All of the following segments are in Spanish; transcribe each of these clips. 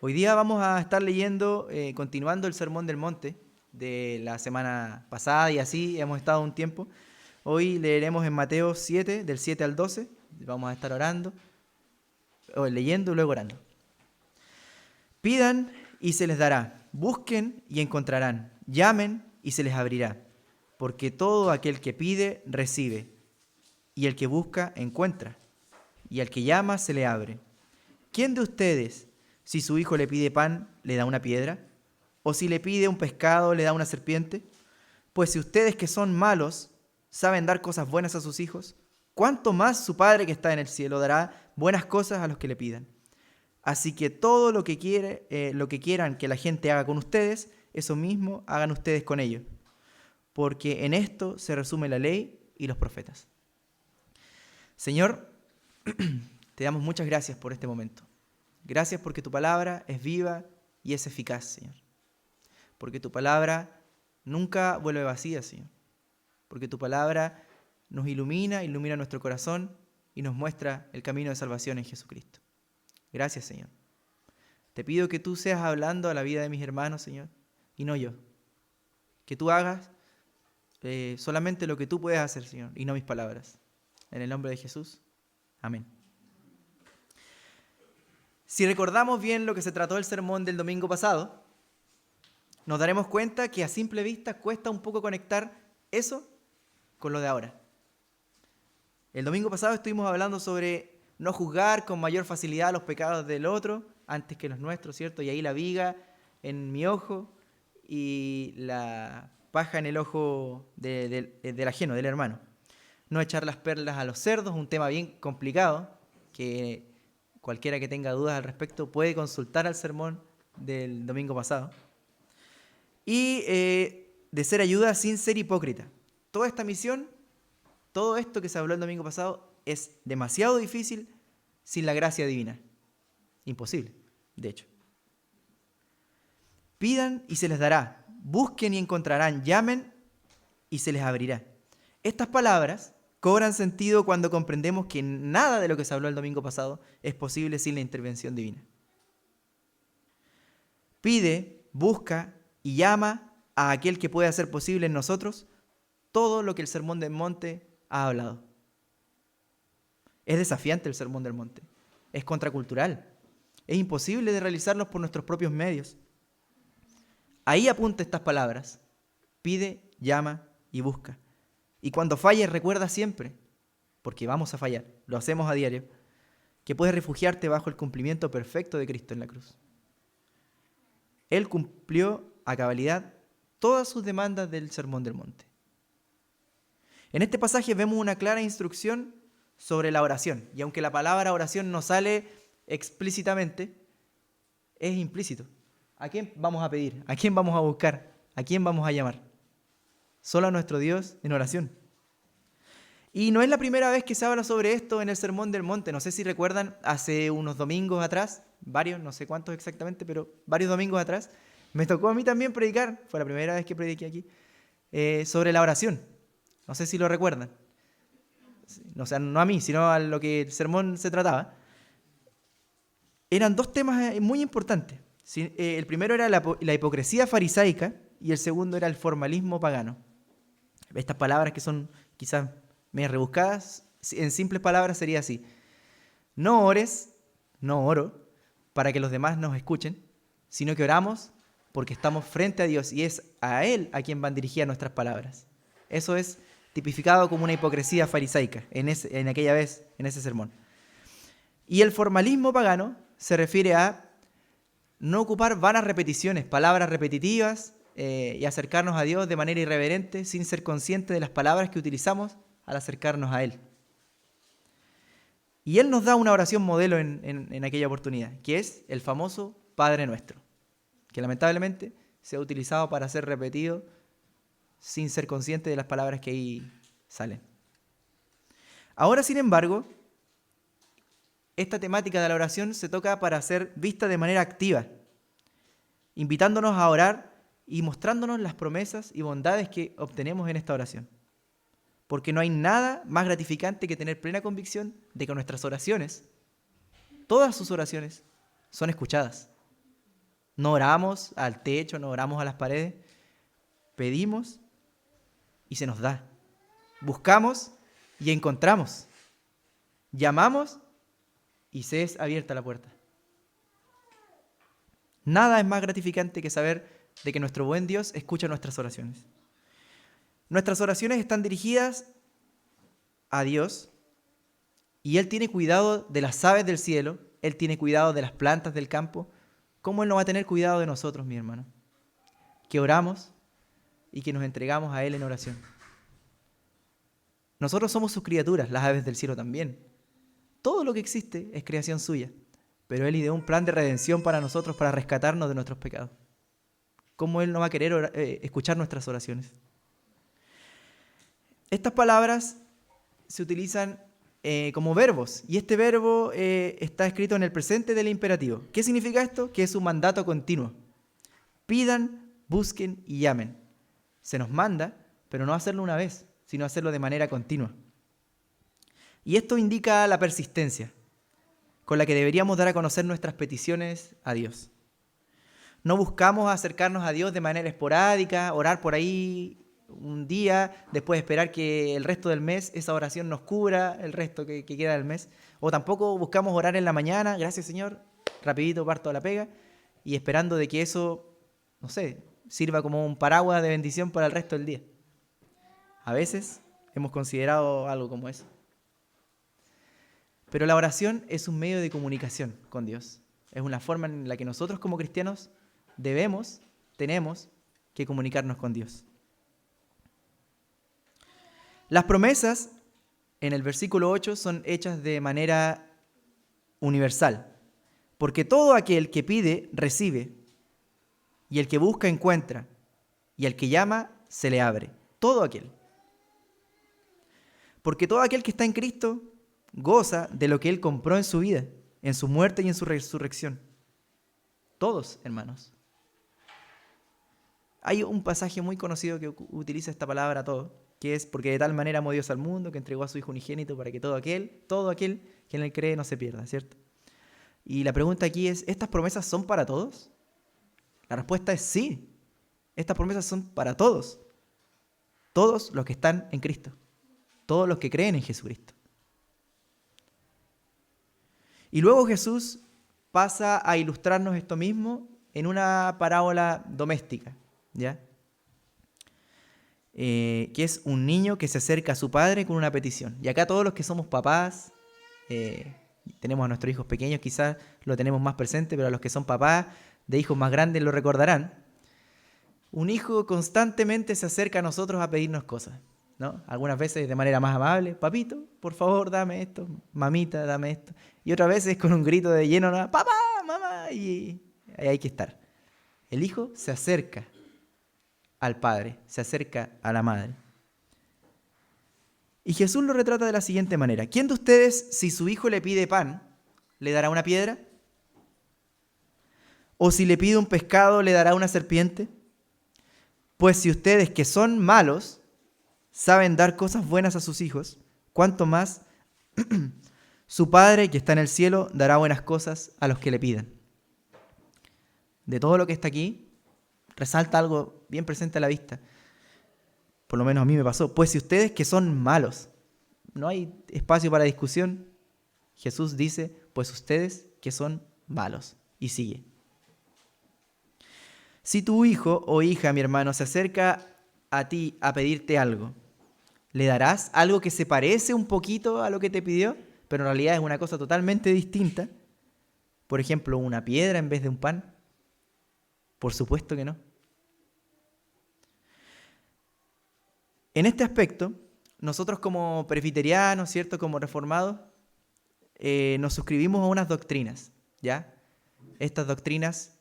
Hoy día vamos a estar leyendo, continuando el Sermón del Monte de la semana pasada y así hemos estado un tiempo. Hoy leeremos en Mateo 7, del 7 al 12. Vamos a estar orando, o leyendo y luego orando. Pidan y se les dará, busquen y encontrarán, llamen y se les abrirá, porque todo aquel que pide, recibe, y el que busca, encuentra, y al que llama, se le abre. ¿Quién de ustedes, si su hijo le pide pan, le da una piedra? ¿O si le pide un pescado, le da una serpiente? Pues si ustedes que son malos saben dar cosas buenas a sus hijos, ¿cuánto más su Padre que está en el cielo dará buenas cosas a los que le pidan? Así que todo lo que quieran que la gente haga con ustedes, eso mismo hagan ustedes con ellos, porque en esto se resume la ley y los profetas. Señor, te damos muchas gracias por este momento. Gracias porque tu palabra es viva y es eficaz, Señor. Porque tu palabra nunca vuelve vacía, Señor. Porque tu palabra nos ilumina nuestro corazón y nos muestra el camino de salvación en Jesucristo. Gracias, Señor. Te pido que tú seas hablando a la vida de mis hermanos, Señor, y no yo. Que tú hagas solamente lo que tú puedes hacer, Señor, y no mis palabras. En el nombre de Jesús. Amén. Si recordamos bien lo que se trató el sermón del domingo pasado, nos daremos cuenta que a simple vista cuesta un poco conectar eso con lo de ahora. El domingo pasado estuvimos hablando sobre no juzgar con mayor facilidad los pecados del otro antes que los nuestros, ¿cierto? Y ahí la viga en mi ojo y la paja en el ojo del ajeno, del hermano. No echar las perlas a los cerdos, un tema bien complicado que cualquiera que tenga dudas al respecto puede consultar al sermón del domingo pasado. Y de ser ayuda sin ser hipócrita. Toda esta misión, todo esto que se habló el domingo pasado, es demasiado difícil sin la gracia divina. Imposible, de hecho. Pidan y se les dará. Busquen y encontrarán. Llamen y se les abrirá. Estas palabras cobran sentido cuando comprendemos que nada de lo que se habló el domingo pasado es posible sin la intervención divina. Pide, busca y llama a aquel que puede hacer posible en nosotros todo lo que el Sermón del Monte ha hablado. Es desafiante el Sermón del Monte, es contracultural, es imposible de realizarlos por nuestros propios medios. Ahí apunta estas palabras: pide, llama y busca. Y cuando falles, recuerda siempre, porque vamos a fallar, lo hacemos a diario, que puedes refugiarte bajo el cumplimiento perfecto de Cristo en la cruz. Él cumplió a cabalidad todas sus demandas del Sermón del Monte. En este pasaje vemos una clara instrucción sobre la oración, y aunque la palabra oración no sale explícitamente, es implícito. ¿A quién vamos a pedir? ¿A quién vamos a buscar? ¿A quién vamos a llamar? Solo a nuestro Dios en oración. Y no es la primera vez que se habla sobre esto en el Sermón del Monte. No sé si recuerdan, hace unos domingos atrás, varios, no sé cuántos exactamente, pero varios domingos atrás, me tocó a mí también predicar, fue la primera vez que prediqué aquí, sobre la oración. No sé si lo recuerdan. O sea, no a mí, sino a lo que el sermón se trataba. Eran dos temas muy importantes. El primero era la hipocresía farisaica y el segundo era el formalismo pagano. Estas palabras que son quizás medio rebuscadas, en simples palabras sería así: no ores, no oro, para que los demás nos escuchen, sino que oramos porque estamos frente a Dios y es a Él a quien van dirigidas nuestras palabras. Eso es tipificado como una hipocresía farisaica en aquella vez, en ese sermón. Y el formalismo pagano se refiere a no ocupar vanas repeticiones, palabras repetitivas, y acercarnos a Dios de manera irreverente sin ser conscientes de las palabras que utilizamos al acercarnos a Él. Y Él nos da una oración modelo en aquella oportunidad, que es el famoso Padre Nuestro, que lamentablemente se ha utilizado para ser repetido sin ser consciente de las palabras que ahí salen. Ahora, sin embargo, esta temática de la oración se toca para ser vista de manera activa, invitándonos a orar y mostrándonos las promesas y bondades que obtenemos en esta oración. Porque no hay nada más gratificante que tener plena convicción de que nuestras oraciones, todas sus oraciones, son escuchadas. No oramos al techo, no oramos a las paredes. Pedimos y se nos da. Buscamos y encontramos. Llamamos y se es abierta la puerta. Nada es más gratificante que saber de que nuestro buen Dios escucha nuestras oraciones. Nuestras oraciones están dirigidas a Dios y Él tiene cuidado de las aves del cielo, Él tiene cuidado de las plantas del campo. ¿Cómo Él no va a tener cuidado de nosotros, mi hermano? Que oramos y que nos entregamos a Él en oración. Nosotros somos sus criaturas, las aves del cielo también. Todo lo que existe es creación suya, pero Él ideó un plan de redención para nosotros, para rescatarnos de nuestros pecados. ¿Cómo Él no va a querer escuchar nuestras oraciones? Estas palabras se utilizan como verbos, y este verbo está escrito en el presente del imperativo. ¿Qué significa esto? Que es un mandato continuo. Pidan, busquen y llamen. Se nos manda, pero no hacerlo una vez, sino hacerlo de manera continua. Y esto indica la persistencia con la que deberíamos dar a conocer nuestras peticiones a Dios. No buscamos acercarnos a Dios de manera esporádica, orar por ahí un día, después esperar que el resto del mes esa oración nos cubra el resto que queda del mes. O tampoco buscamos orar en la mañana, gracias Señor, rapidito parto a la pega, y esperando de que eso, no sé, sirva como un paraguas de bendición para el resto del día. A veces hemos considerado algo como eso. Pero la oración es un medio de comunicación con Dios. Es una forma en la que nosotros como cristianos tenemos que comunicarnos con Dios. Las promesas en el versículo 8 son hechas de manera universal, porque todo aquel que pide, recibe, y el que busca, encuentra, y al que llama, se le abre. Todo aquel. Porque todo aquel que está en Cristo goza de lo que Él compró en su vida, en su muerte y en su resurrección. Todos, hermanos. Hay un pasaje muy conocido que utiliza esta palabra todo, que es porque de tal manera amó Dios al mundo que entregó a su Hijo unigénito para que todo aquel que en Él cree no se pierda, ¿cierto? Y la pregunta aquí es, ¿estas promesas son para todos? La respuesta es sí. Estas promesas son para todos. Todos los que están en Cristo. Todos los que creen en Jesucristo. Y luego Jesús pasa a ilustrarnos esto mismo en una parábola doméstica, ¿ya? Que es un niño que se acerca a su padre con una petición. Y acá todos los que somos papás, tenemos a nuestros hijos pequeños, quizás lo tenemos más presente, pero a los que son papás de hijos más grandes lo recordarán. Un hijo constantemente se acerca a nosotros a pedirnos cosas, ¿no? Algunas veces de manera más amable, papito, por favor, dame esto, mamita, dame esto. Y otras veces con un grito de lleno, ¿no? Papá, mamá, y ahí hay que estar. El hijo se acerca al padre, se acerca a la madre. Y Jesús lo retrata de la siguiente manera. ¿Quién de ustedes, si su hijo le pide pan, le dará una piedra? ¿O si le pide un pescado, le dará una serpiente? Pues si ustedes, que son malos, saben dar cosas buenas a sus hijos, ¿cuánto más su Padre que está en el cielo dará buenas cosas a los que le pidan? De todo lo que está aquí, resalta algo bien presente a la vista. Por lo menos a mí me pasó. Pues si ustedes que son malos, no hay espacio para discusión. Jesús dice, pues ustedes que son malos. Y sigue. Si tu hijo o hija, mi hermano, se acerca a ti a pedirte algo, ¿le darás algo que se parece un poquito a lo que te pidió, pero en realidad es una cosa totalmente distinta? Por ejemplo, una piedra en vez de un pan. Por supuesto que no. En este aspecto, nosotros como presbiterianos, ¿cierto? Como reformados, nos suscribimos a unas doctrinas, ¿ya? Estas doctrinas,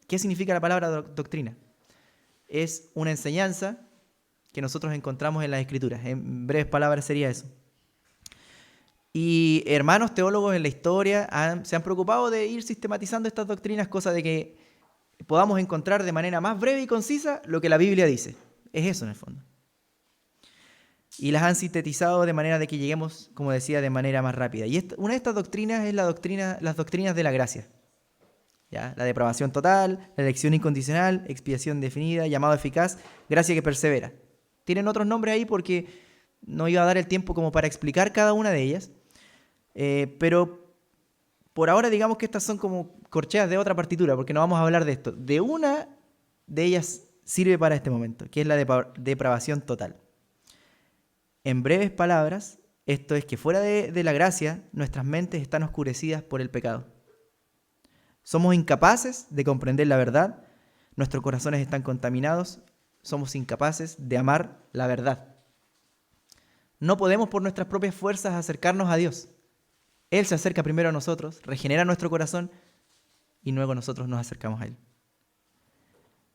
¿qué significa la palabra doctrina? Es una enseñanza que nosotros encontramos en las Escrituras. En breves palabras sería eso. Y hermanos teólogos en la historia se han preocupado de ir sistematizando estas doctrinas, cosa de que podamos encontrar de manera más breve y concisa lo que la Biblia dice. Es eso en el fondo. Y las han sintetizado de manera de que lleguemos, como decía, de manera más rápida. Y una de estas doctrinas es las doctrinas de la gracia. ¿ya? La depravación total, la elección incondicional, expiación definida, llamado eficaz, gracia que persevera. Tienen otros nombres ahí porque no iba a dar el tiempo como para explicar cada una de ellas, pero por ahora digamos que estas son como corcheas de otra partitura, porque no vamos a hablar de esto. De una de ellas sirve para este momento, que es la depravación total. En breves palabras, esto es que fuera de la gracia, nuestras mentes están oscurecidas por el pecado. Somos incapaces de comprender la verdad, nuestros corazones están contaminados, somos incapaces de amar la verdad. No podemos por nuestras propias fuerzas acercarnos a Dios. Él se acerca primero a nosotros, regenera nuestro corazón y luego nosotros nos acercamos a Él.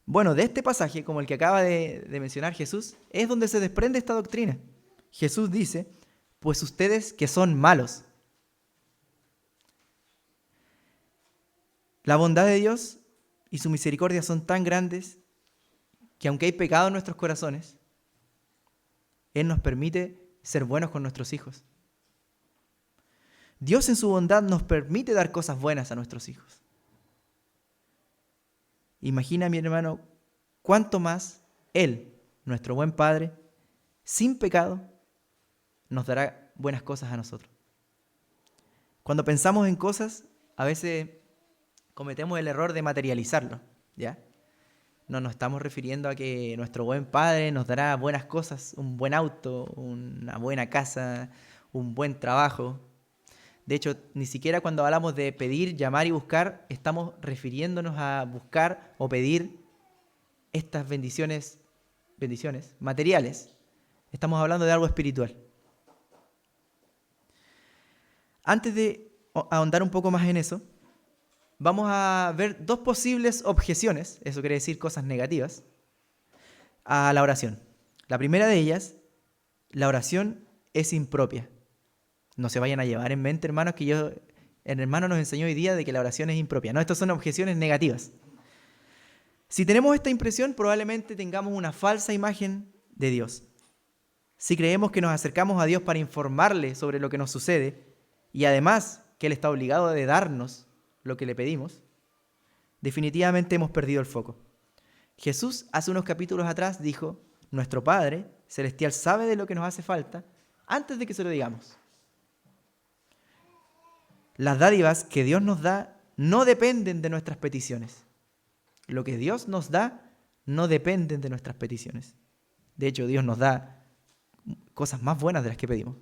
Bueno, de este pasaje, como el que acaba de mencionar Jesús, es donde se desprende esta doctrina. Jesús dice, pues ustedes que son malos. La bondad de Dios y su misericordia son tan grandes que aunque hay pecado en nuestros corazones, Él nos permite ser buenos con nuestros hijos. Dios en su bondad nos permite dar cosas buenas a nuestros hijos. Imagina, mi hermano, cuánto más Él, nuestro buen Padre, sin pecado, nos dará buenas cosas a nosotros. Cuando pensamos en cosas, a veces cometemos el error de materializarlo, ¿ya? No nos estamos refiriendo a que nuestro buen Padre nos dará buenas cosas, un buen auto, una buena casa, un buen trabajo. De hecho, ni siquiera cuando hablamos de pedir, llamar y buscar, estamos refiriéndonos a buscar o pedir estas bendiciones materiales. Estamos hablando de algo espiritual. Antes de ahondar un poco más en eso, vamos a ver dos posibles objeciones, eso quiere decir cosas negativas, a la oración. La primera de ellas, la oración es impropia. No se vayan a llevar en mente, hermanos, que el hermano nos enseñó hoy día de que la oración es impropia. No, estas son objeciones negativas. Si tenemos esta impresión, probablemente tengamos una falsa imagen de Dios. Si creemos que nos acercamos a Dios para informarle sobre lo que nos sucede, y además que Él está obligado de darnos lo que le pedimos, definitivamente hemos perdido el foco. Jesús hace unos capítulos atrás dijo, nuestro Padre Celestial sabe de lo que nos hace falta antes de que se lo digamos. Las dádivas que Dios nos da no dependen de nuestras peticiones. Lo que Dios nos da no depende de nuestras peticiones. De hecho, Dios nos da cosas más buenas de las que pedimos.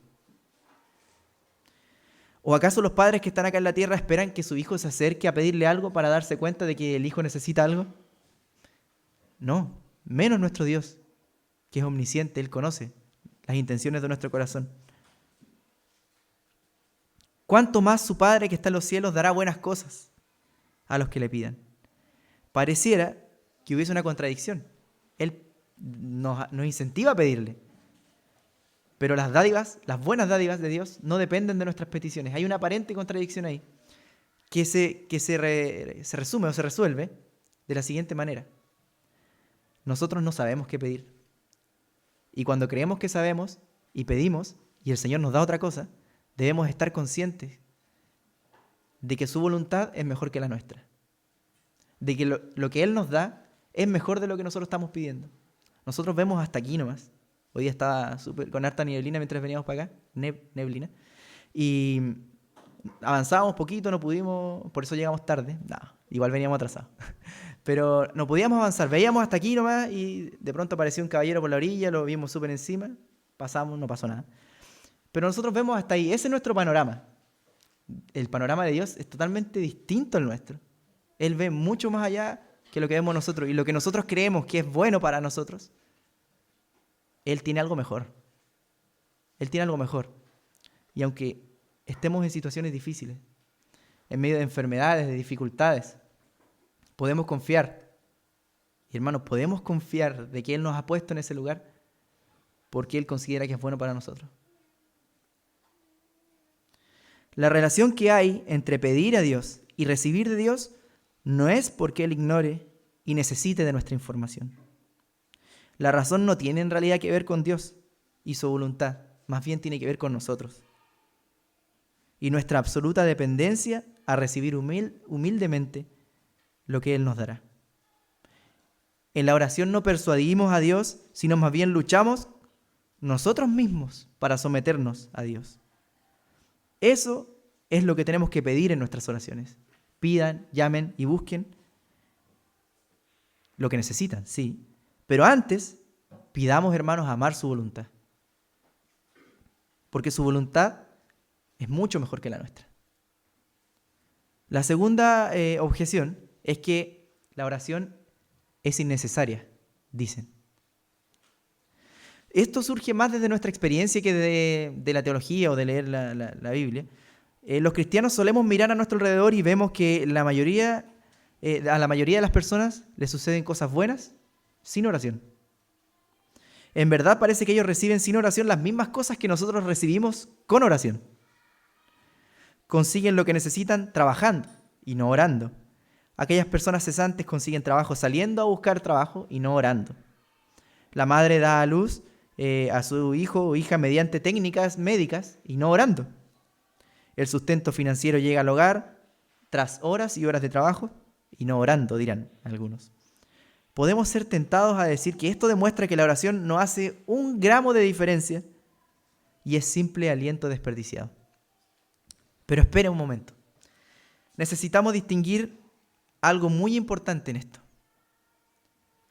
¿O acaso los padres que están acá en la tierra esperan que su hijo se acerque a pedirle algo para darse cuenta de que el hijo necesita algo? No, menos nuestro Dios, que es omnisciente, Él conoce las intenciones de nuestro corazón. ¿Cuánto más su Padre que está en los cielos dará buenas cosas a los que le pidan? Pareciera que hubiese una contradicción. Él nos incentiva a pedirle. Pero las dádivas, las buenas dádivas de Dios, no dependen de nuestras peticiones. Hay una aparente contradicción ahí que se resume o se resuelve de la siguiente manera. Nosotros no sabemos qué pedir. Y cuando creemos que sabemos y pedimos y el Señor nos da otra cosa, debemos estar conscientes de que su voluntad es mejor que la nuestra. De que lo que Él nos da es mejor de lo que nosotros estamos pidiendo. Nosotros vemos hasta aquí nomás. Hoy día estaba con harta neblina mientras veníamos para acá, neblina, y avanzábamos poquito, no pudimos, por eso llegamos tarde, igual veníamos atrasados, pero no podíamos avanzar, veíamos hasta aquí nomás y de pronto apareció un caballero por la orilla, lo vimos súper encima, pasamos, no pasó nada. Pero nosotros vemos hasta ahí, ese es nuestro panorama. El panorama de Dios es totalmente distinto al nuestro. Él ve mucho más allá que lo que vemos nosotros, y lo que nosotros creemos que es bueno para nosotros, Él tiene algo mejor. Él tiene algo mejor. Y aunque estemos en situaciones difíciles, en medio de enfermedades, de dificultades, podemos confiar. Y hermanos, podemos confiar de que Él nos ha puesto en ese lugar porque Él considera que es bueno para nosotros. La relación que hay entre pedir a Dios y recibir de Dios no es porque Él ignore y necesite de nuestra información. La razón no tiene en realidad que ver con Dios y su voluntad, más bien tiene que ver con nosotros. Y nuestra absoluta dependencia a recibir humildemente lo que Él nos dará. En la oración no persuadimos a Dios, sino más bien luchamos nosotros mismos para someternos a Dios. Eso es lo que tenemos que pedir en nuestras oraciones. Pidan, llamen y busquen lo que necesitan, sí. Pero antes, pidamos, hermanos, amar su voluntad. Porque su voluntad es mucho mejor que la nuestra. La segunda objeción es que la oración es innecesaria, dicen. Esto surge más desde nuestra experiencia que de la teología o de leer la Biblia. Los cristianos solemos mirar a nuestro alrededor y vemos que a la mayoría de las personas les suceden cosas buenas sin oración. En verdad parece que ellos reciben sin oración las mismas cosas que nosotros recibimos con oración. Consiguen lo que necesitan trabajando y no orando. Aquellas personas cesantes consiguen trabajo saliendo a buscar trabajo y no orando. La madre da a luz a su hijo o hija mediante técnicas médicas y no orando. El sustento financiero llega al hogar tras horas y horas de trabajo y no orando, dirán algunos. Podemos ser tentados a decir que esto demuestra que la oración no hace un gramo de diferencia y es simple aliento desperdiciado. Pero espera un momento. Necesitamos distinguir algo muy importante en esto.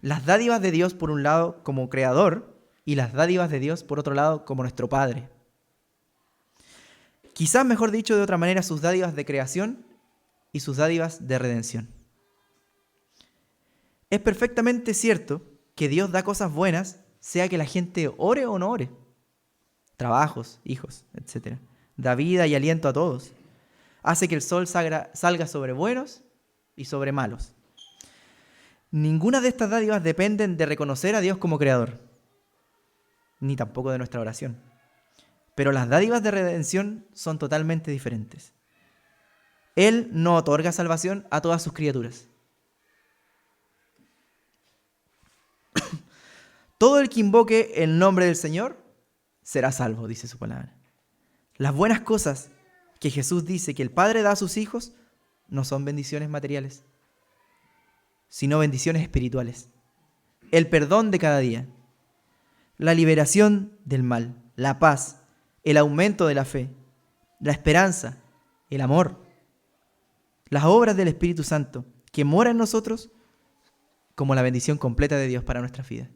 Las dádivas de Dios por un lado como creador y las dádivas de Dios por otro lado como nuestro Padre. Quizás mejor dicho de otra manera, sus dádivas de creación y sus dádivas de redención. Es perfectamente cierto que Dios da cosas buenas, sea que la gente ore o no ore. Trabajos, hijos, etc. Da vida y aliento a todos. Hace que el sol salga sobre buenos y sobre malos. Ninguna de estas dádivas dependen de reconocer a Dios como creador, ni tampoco de nuestra oración. Pero las dádivas de redención son totalmente diferentes. Él no otorga salvación a todas sus criaturas. Todo el que invoque el nombre del Señor será salvo, dice su palabra. Las buenas cosas que Jesús dice que el Padre da a sus hijos no son bendiciones materiales, sino bendiciones espirituales. El perdón de cada día, la liberación del mal, la paz, el aumento de la fe, la esperanza, el amor, las obras del Espíritu Santo que mora en nosotros como la bendición completa de Dios para nuestra vida.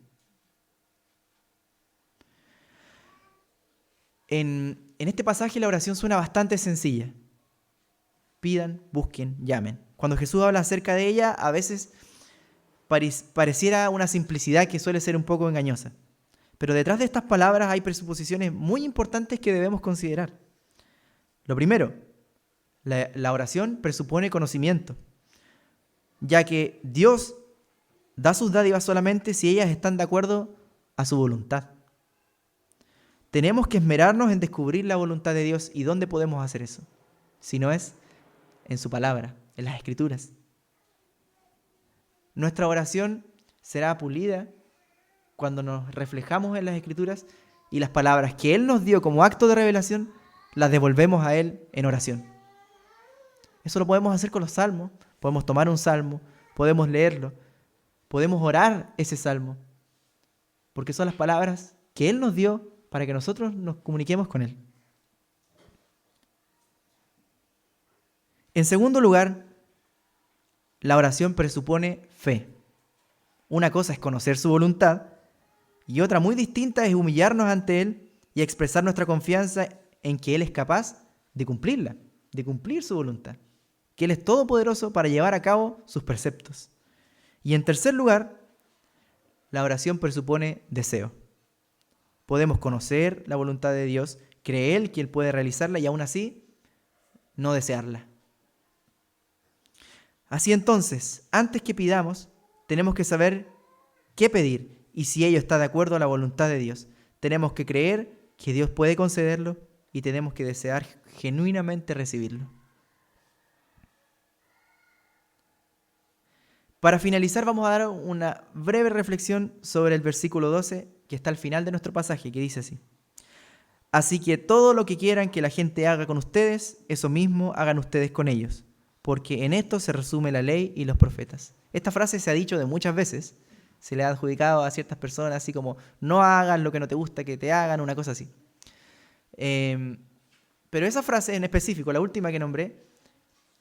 En este pasaje la oración suena bastante sencilla. Pidan, busquen, llamen. Cuando Jesús habla acerca de ella, a veces pareciera una simplicidad que suele ser un poco engañosa. Pero detrás de estas palabras hay presuposiciones muy importantes que debemos considerar. Lo primero, la oración presupone conocimiento, ya que Dios da sus dádivas solamente si ellas están de acuerdo a su voluntad. Tenemos que esmerarnos en descubrir la voluntad de Dios. ¿Y dónde podemos hacer eso? Si no es en su palabra, en las Escrituras. Nuestra oración será pulida cuando nos reflejamos en las Escrituras y las palabras que Él nos dio como acto de revelación las devolvemos a Él en oración. Eso lo podemos hacer con los salmos. Podemos tomar un salmo, podemos leerlo, podemos orar ese salmo, porque son las palabras que Él nos dio para que nosotros nos comuniquemos con Él. En segundo lugar, la oración presupone fe. Una cosa es conocer su voluntad y otra muy distinta es humillarnos ante Él y expresar nuestra confianza en que Él es capaz de cumplirla, de cumplir su voluntad, que Él es todopoderoso para llevar a cabo sus preceptos. Y en tercer lugar, la oración presupone deseo. Podemos conocer la voluntad de Dios, creer que Él puede realizarla y aún así no desearla. Así entonces, antes que pidamos, tenemos que saber qué pedir y si ello está de acuerdo a la voluntad de Dios. Tenemos que creer que Dios puede concederlo y tenemos que desear genuinamente recibirlo. Para finalizar, vamos a dar una breve reflexión sobre el versículo 12, que está al final de nuestro pasaje, que dice así: Así que todo lo que quieran que la gente haga con ustedes, eso mismo hagan ustedes con ellos, porque en esto se resume la ley y los profetas. Esta frase se ha dicho de muchas veces, se le ha adjudicado a ciertas personas, así como no hagas lo que no te gusta que te hagan, una cosa así. Pero esa frase en específico, la última que nombré,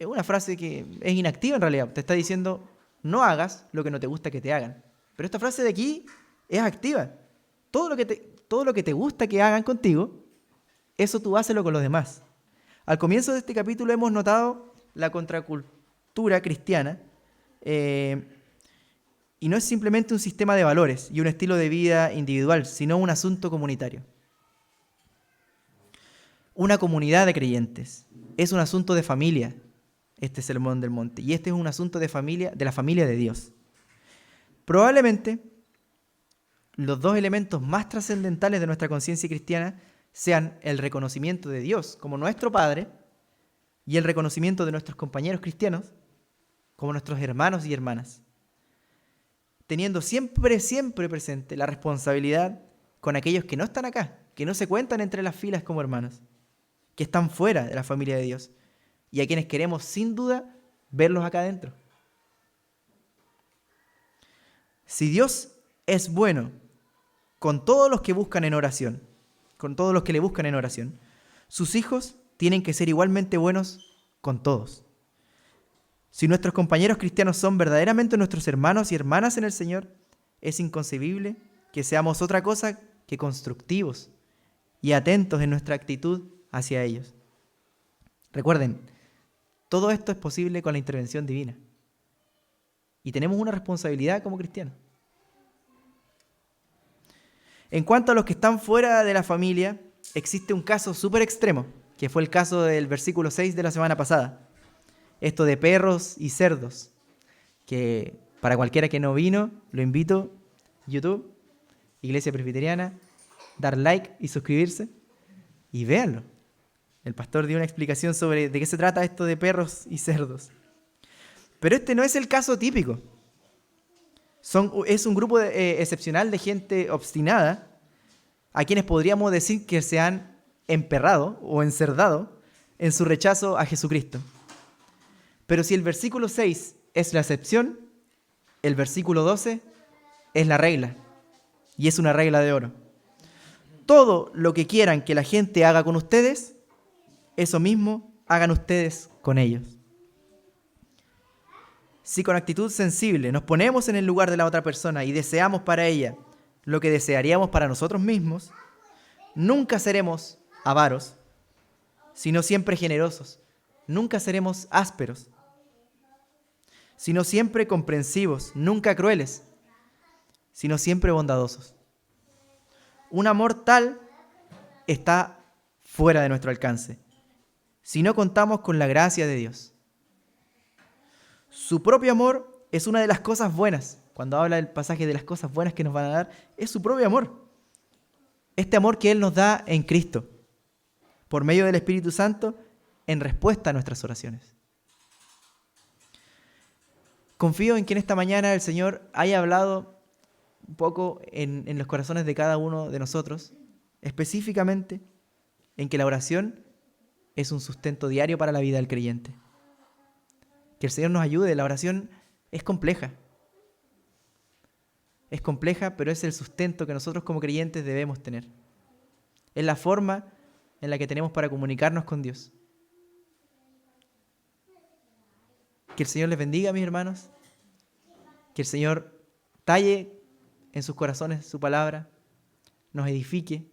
es una frase que es inactiva en realidad. Te está diciendo, no hagas lo que no te gusta que te hagan. Pero esta frase de aquí es activa. Todo lo que te gusta que hagan contigo, eso tú hácelo con los demás. Al comienzo de este capítulo hemos notado la contracultura cristiana, y no es simplemente un sistema de valores y un estilo de vida individual, sino un asunto comunitario. Una comunidad de creyentes. Es un asunto de familia, este Sermón del Monte. Y este es un asunto de familia, de la familia de Dios. Probablemente los dos elementos más trascendentales de nuestra conciencia cristiana sean el reconocimiento de Dios como nuestro Padre y el reconocimiento de nuestros compañeros cristianos como nuestros hermanos y hermanas, teniendo siempre presente la responsabilidad con aquellos que no están acá, que no se cuentan entre las filas como hermanos, que están fuera de la familia de Dios y a quienes queremos sin duda verlos acá adentro. Si Dios es bueno con todos los que buscan en oración, con todos los que le buscan en oración, sus hijos tienen que ser igualmente buenos con todos. Si nuestros compañeros cristianos son verdaderamente nuestros hermanos y hermanas en el Señor, es inconcebible que seamos otra cosa que constructivos y atentos en nuestra actitud hacia ellos. Recuerden, todo esto es posible con la intervención divina. Y tenemos una responsabilidad como cristianos. En cuanto a los que están fuera de la familia, existe un caso súper extremo, que fue el caso del versículo 6 de la semana pasada. Esto de perros y cerdos, que para cualquiera que no vino, lo invito, YouTube, Iglesia Presbiteriana, dar like y suscribirse, y véanlo. El pastor dio una explicación sobre de qué se trata esto de perros y cerdos. Pero este no es el caso típico. Es un grupo excepcional de gente obstinada, a quienes podríamos decir que se han emperrado o encerdado en su rechazo a Jesucristo. Pero si el versículo 6 es la excepción, el versículo 12 es la regla, y es una regla de oro. Todo lo que quieran que la gente haga con ustedes, eso mismo hagan ustedes con ellos. Si con actitud sensible nos ponemos en el lugar de la otra persona y deseamos para ella lo que desearíamos para nosotros mismos, nunca seremos avaros, sino siempre generosos. Nunca seremos ásperos, sino siempre comprensivos, nunca crueles, sino siempre bondadosos. Un amor tal está fuera de nuestro alcance, si no contamos con la gracia de Dios. Su propio amor es una de las cosas buenas. Cuando habla del pasaje de las cosas buenas que nos van a dar, es su propio amor. Este amor que Él nos da en Cristo, por medio del Espíritu Santo, en respuesta a nuestras oraciones. Confío en que en esta mañana el Señor haya hablado un poco en los corazones de cada uno de nosotros, específicamente en que la oración es un sustento diario para la vida del creyente. Que el Señor nos ayude. La oración es compleja. Es compleja, pero es el sustento que nosotros como creyentes debemos tener. Es la forma en la que tenemos para comunicarnos con Dios. Que el Señor les bendiga, mis hermanos. Que el Señor talle en sus corazones su palabra, nos edifique,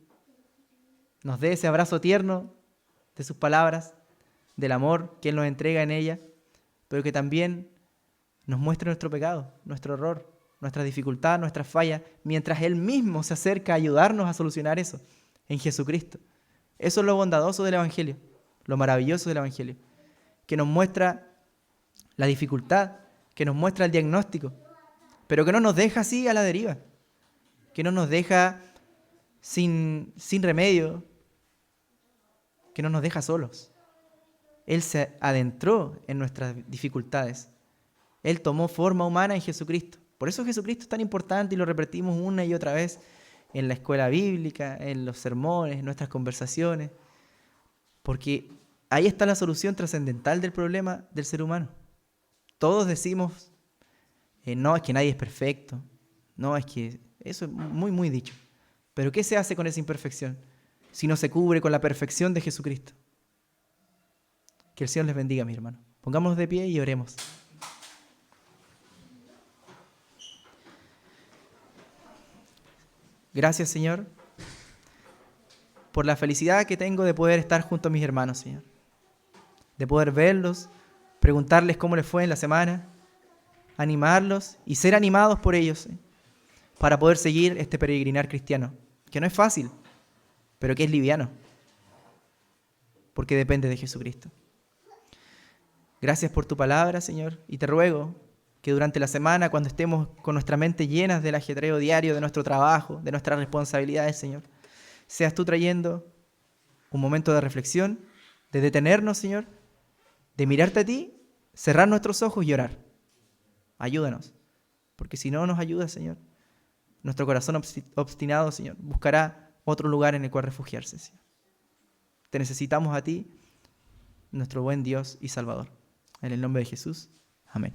nos dé ese abrazo tierno de sus palabras, del amor que Él nos entrega en ella, pero que también nos muestre nuestro pecado, nuestro error, nuestra dificultad, nuestras fallas, mientras Él mismo se acerca a ayudarnos a solucionar eso en Jesucristo. Eso es lo bondadoso del Evangelio, lo maravilloso del Evangelio, que nos muestra la dificultad, que nos muestra el diagnóstico, pero que no nos deja así a la deriva, que no nos deja sin remedio, que no nos deja solos. Él se adentró en nuestras dificultades. Él tomó forma humana en Jesucristo. Por eso Jesucristo es tan importante y lo repetimos una y otra vez en la escuela bíblica, en los sermones, en nuestras conversaciones, porque ahí está la solución trascendental del problema del ser humano. Todos decimos, no, es que nadie es perfecto. No, es que eso es muy, muy dicho. Pero ¿qué se hace con esa imperfección si no se cubre con la perfección de Jesucristo? Que el Señor les bendiga, mis hermanos. Pongámonos de pie y oremos. Gracias, Señor, por la felicidad que tengo de poder estar junto a mis hermanos, Señor. De poder verlos, preguntarles cómo les fue en la semana, animarlos y ser animados por ellos, para poder seguir este peregrinar cristiano, que no es fácil, pero que es liviano, porque depende de Jesucristo. Gracias por tu palabra, Señor, y te ruego que durante la semana, cuando estemos con nuestra mente llenas del ajetreo diario de nuestro trabajo, de nuestras responsabilidades, Señor, seas tú trayendo un momento de reflexión, de detenernos, Señor, de mirarte a ti, cerrar nuestros ojos y orar. Ayúdanos, porque si no nos ayudas, Señor, nuestro corazón obstinado, Señor, buscará otro lugar en el cual refugiarse, Señor. Te necesitamos a ti, nuestro buen Dios y Salvador. En el nombre de Jesús. Amén.